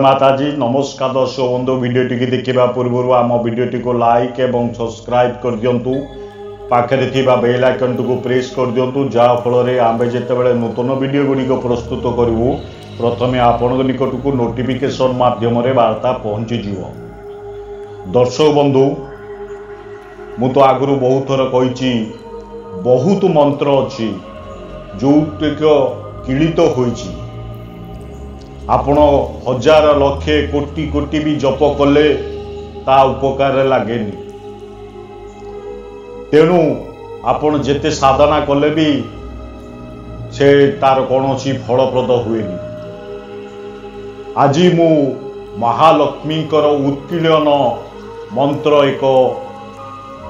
माताजी नमस्कार दर्शक बंधु वीडियोटी की देखा पूर्व आम वीडियोटी को लाइक एवं सब्सक्राइब कर दिंतु पाखे थिबा बेल आइकन को प्रेस कर दिंतु जहाँ फल आम जिते नूतन वीडियो गुड़िक प्रस्तुत करूँ प्रथमे आपण निकट को नोटिफिकेशन माध्यम वार्ता पहुँचीज। दर्शक बंधु मु तो आगु बहुत थर कही बहुत मंत्र अच्छी जो किलित होइछि आपण हजार लक्षे कोटी कोटी भी जप कले ता उपकार लगेनि। तेणु आपण जेते साधना कले भी से तार कौन फलप्रद हुएनि। आज मु महालक्ष्मी उत्कीर्णन मंत्र एक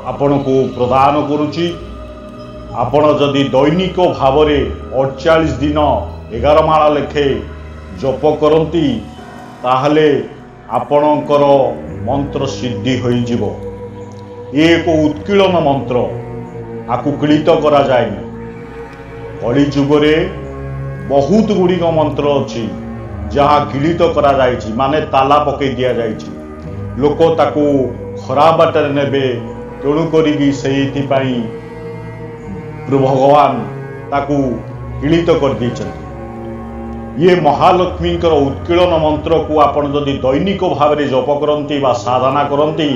आपण को प्रदान करुची। आपण जदि दैनिक भाव 48 दिन 11 माला लेखे जप करती ताहले आपणकर मंत्र सिद्धि हो जिवो। ये एक उत्कीर्णन मंत्र आकु किलित करा जाएनि। कली जुगरे बहुत गुड़िक मंत्र अच्छी जहाँ किलित करा जाइछि माने ताला पके दिया जाइछि। लोक ताकू खराब बाटर नेबे तेणु करी से भगवान ताकू किलित कर देइछन्ति। ये महालक्ष्मी उत्कीर्णन मंत्र को आपण जदि दैनिक भाव में जप करती साधना करती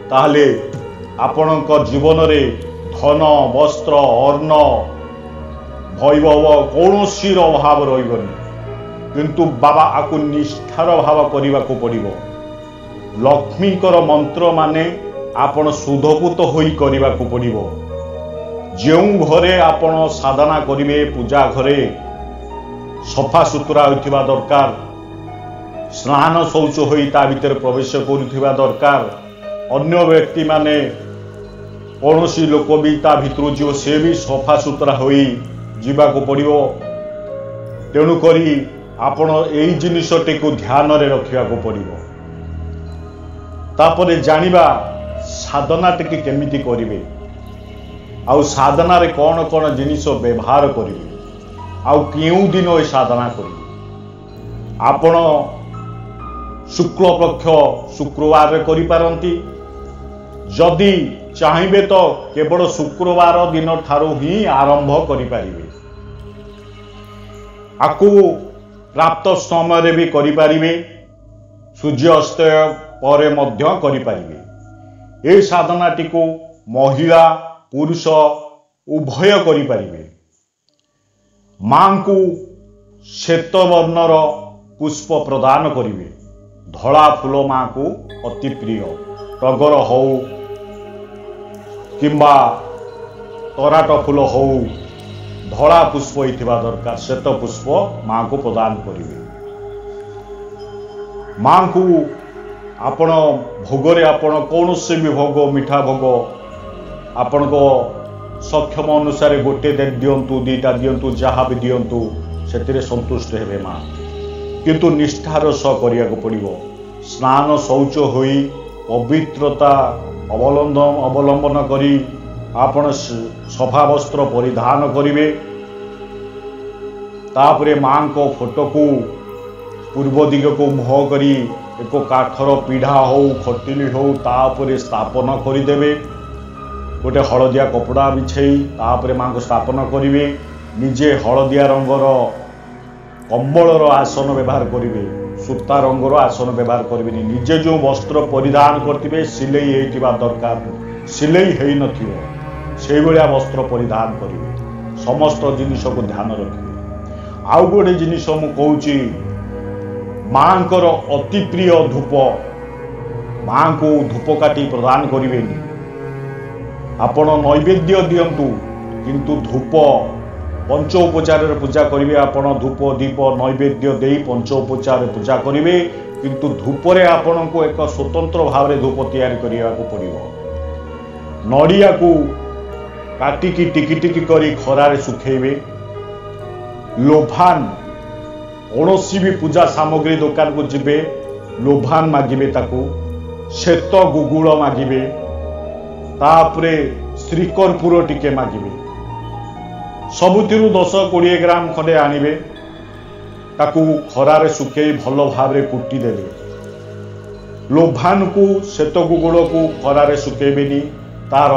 ताहले आपण जीवन में धन वस्त्र अन्न वैभव कौन अभाव रही। किंतु बाबा आपको निष्ठार भाव करने को पड़ो। लक्ष्मी मंत्र माने आपण शुद्धपूत होई करने को पड़ो। जो घरे आपण साधना करेंगे पूजा घरे सफा सुतरा होइथिबा दरकार, स्नान शौच होई ता भीतर प्रवेश करुथिबा दरकार। अन्य व्यक्ति माने कौनसी लोक भी ता भितर जीव से भी सफा सुतरा होई जीवा को पड़िबो। तेणु करी आपण एई जिनिसटी को ध्यान रे रखिया को पड़िबो। तापरे जानिबा साधना टिके केमिति करिवे आउ साधना रे कौन कौन जिनिस व्यवहार करिवे आउ क्यों दिन ये साधना करिवे। आपण शुक्ल पक्ष शुक्रवार करि पारंती। जदि चाहिए तो केवल शुक्रवार दिन ठारू ही आरंभ करि पारिबे। आकु प्राप्त समय भी करि पारिबे, सूर्यास्त पर मध्य करि पारिबे। ए साधनाटी को महिला पुरुष उभय करि पारिबे। मां को श्वेत वर्णर पुष्प प्रदान करिवे। धला फूल मां को अति प्रिय। टगर हो किंबा तराट फूल हो धला पुष्प होइथिबा दरकार। श्वेत पुष्प मां को प्रदान करिवे। मां को आपण भोगरे आपण कौन से भी भोग मिठा भोग आपण को सक्षम अनुसार गोटे दिंतु दीटा दिंतु जहाँ भी दिंतु से संतुष्ट हेबे माँ। किंतु निष्ठार सह करिया को पड़िबो। स्नान शौच होई पवित्रता अवलंबन करी आपण सफा वस्त्र परिधान करिवे। तापरे मां को फोटो को पूर्व दिग को मुह करी एक काठर पीढ़ा हो खटिली हो तापरे स्थापन करदेवे। गोटे हलदिया कपड़ा बिछाई तापरे मां को स्थापन करिवे। निजे हलदिया रंगर कंबलर आसन व्यवहार करिवे। सूता रंगर आसन व्यवहार करिवे। निजे जो वस्त्र परिधान करथिबे सिलाई हेतिबा दरकार। सिलाई हेई नथिबो सेई भलिया वस्त्र परिधान करिवे। समस्त जिनिस को ध्यान रखिवे। आउ गोटे जिनिस मु कहूची मांकर अति प्रिय धूप मां को धूप काटी प्रदान करिवेनी। आपण नैवेद्य दिंतु किंतु धूप पंचोपचार पूजा करेंगे। आपण धूप दीप नैवेद्य दे पंचोपचार पूजा करेंगे किंतु धूपरे आपण को एक स्वतंत्र भाव में धूप तैयारी करने को पड़ो। नड़िया को काटिकी टिकी टिकी करी खरारे सुखेबे। लोभान कौनसी भी पूजा सामग्री दुकान को जिबे लोभान मागिबे। ताकू श्वेत गुगुल मागिबे। तापरे श्रीकर्पूर टिके मागिबे। सबुथिरु 10-20 ग्राम खंडे आनिबे। ताकू खरारे सुखे भल भाव कुटी देले। लोभान को श्वेत गुगुड़ को खरारे सुखेबेनी, तार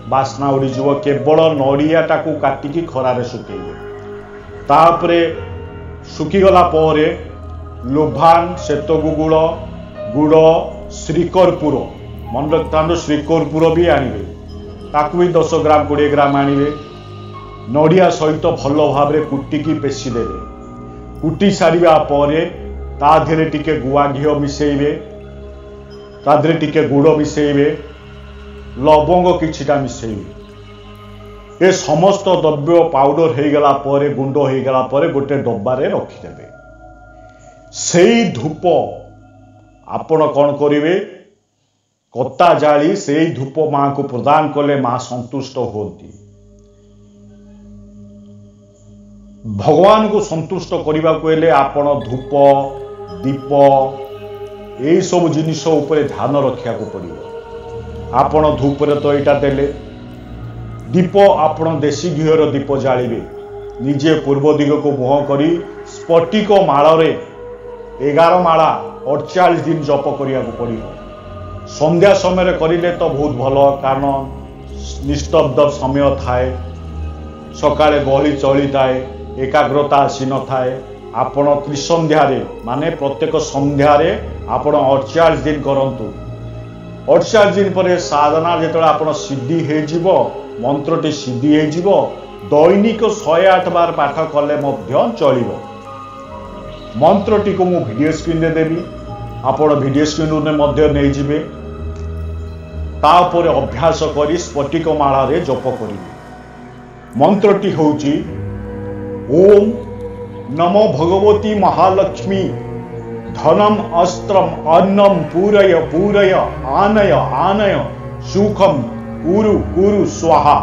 बास्ना उड़ीज। केवल नड़िया टाकू काटिकी खरारे सुखेबे। तापरे सुखीगला परे लोभान श्वेत गुगुड़ गुड़ श्रीकर्पूर मन रखता श्रीकर्पूर भी आनिबे, ताकू भी 10 ग्राम 20 ग्राम आनिबे। नड़िया सहित भल भाव कुटिकी पेशी देवे। कुटी सारिबा परे ता देहरे टिके गुआ घी मिसेइबे, ता देहरे टिके गुड़ मिसेइबे, लवंग किछिटा मिसेइबे। ए समस्त द्रव्य पाउडर हो गला परे गुंड हो गला परे गोटे डब्बारे रखिदेबे। सेई धूप आपण कौन करिवे, कत्ता जाली सेई धूप मां को प्रदान कले मां संतुष्ट होती। भगवान को संतुष्ट करने को हेले आपण धूप दीप यही सब जिनिष उपरे ध्यान रखा पड़ो। आपण धूप रे तो यहाँ देले, दीप आपण देशी घीर दीप जालिबे। निजे पूर्व दिग को मुह करी स्फटिक माल 11 माला 48 दिन जप करिया पड़ो। संध्या समय करिले तो बहुत भल, कारण निस्तब्ध समय थाए, सकाळे गहली चली थाए, एकाग्रता आसी न थाए। आपण त्रिसंध्यारे माने प्रत्येक संध्यारे आपण 48 दिन करंतु। 48 दिन पर साधना जेतले आपण सिद्धि हे जीवो, मंत्रटी सिद्धि हे जीवो, दैनिक 108 बार पाठ कले मध्य चलिबो। मंत्रटी को मु वीडियो स्क्रीन दे देबी, आपण वीडियो स्क्रीन ने मध्य नै जिवे। तापर अभ्यास करी स्फटिक माला रे जप करिवे। मंत्रटी होउची ओम नमो भगवती महालक्ष्मी धनम अस्त्रम अन्नम पूरय पूरय आनय आनय सुखम कुरु कुरु स्वाहा।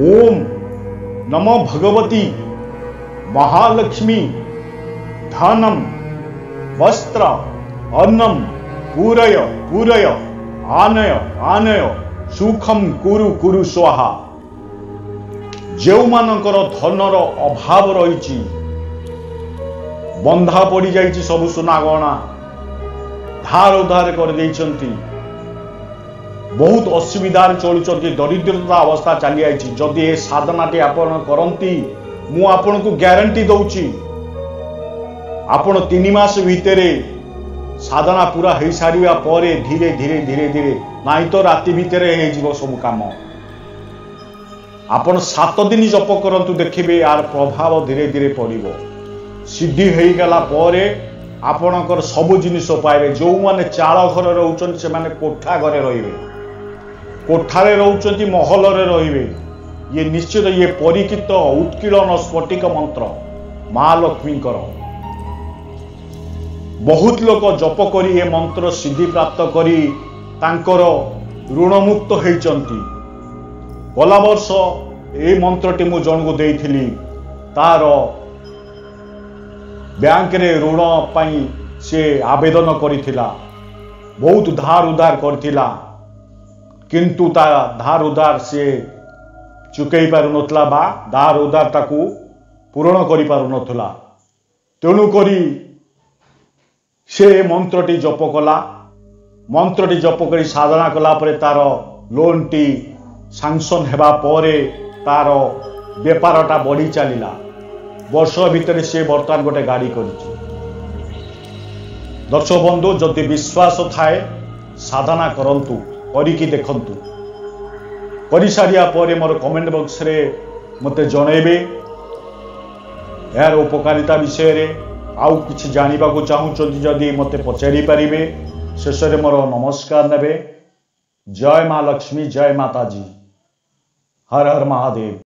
ओम नमो भगवती महालक्ष्मी धनम वस्त्र अन्नम पूरय पूरय आनय आनय सुखम कुरु कुरु स्वाहा। जो मानकर धनर अभाव रही, बंधा पड़ जाइए, सब सुना गहना धार उधार कर देइचंती, बहुत असुविधार चलुचंती, दरिद्रता अवस्था चली आई। जदि ए साधनाटी आपण करंती, मु आपण को ग्यारंटी दउची, आपण 3 मास भितरे साधना पूरा हो सारिबा परे धीरे धीरे धीरे धीरे नाई तो राति भितरे हे जीवो सब काम। आपण 7 दिन जप करंतु, देखिबे यार प्रभाव धीरे धीरे पड़िबो। सिद्धि हो गला परे आपणकर सब जिनिस पाइबे। जो माने चाल घर रहउचन से माने कोठा घरे रहिबे, कोठारे रहउचंती महल रे रहिबे। ये निश्चित ये परीक्षित उत्कीर्ण स्फटिक मंत्र मां लक्ष्मी कर। बहुत लोक जप करी ये मंत्र सिद्धि प्राप्त करी तांकर ऋणमुक्त होइचंती। गला वर्ष ए मंत्रटी मु जन को देइथिली, तार बैंक रे ऋण पाई से आवेदन करिथिला, बहुत धार उधार करथिला, किंतु ता धार उधार से चुकई पारु नथला बा धार उधार ताकू पूरण करि पारु नथला। तेणु करी से मंत्रटी जप कला। मंत्रटी जप करी साधना कला परे तार लोन टी सांसन हेबा परे तार बेपारटा बढ़ी चलिला। वर्ष भितर से बर्तमान गोटे गाड़ी करिछि। दर्शक बंधु, जदि विश्वास थाए साधना करंतु, करिकी देखंतु। करि सारिया परे मोर कमेंट बॉक्स रे मते जणैबे यार उपकारिता विषय रे। आउ किछि जानिबा को चाहुचंती जदि मते पचारि पारिबे। शेष रे मोर नमस्कार नेबे। जय मां लक्ष्मी, जय माताजी, हर हर महादेव।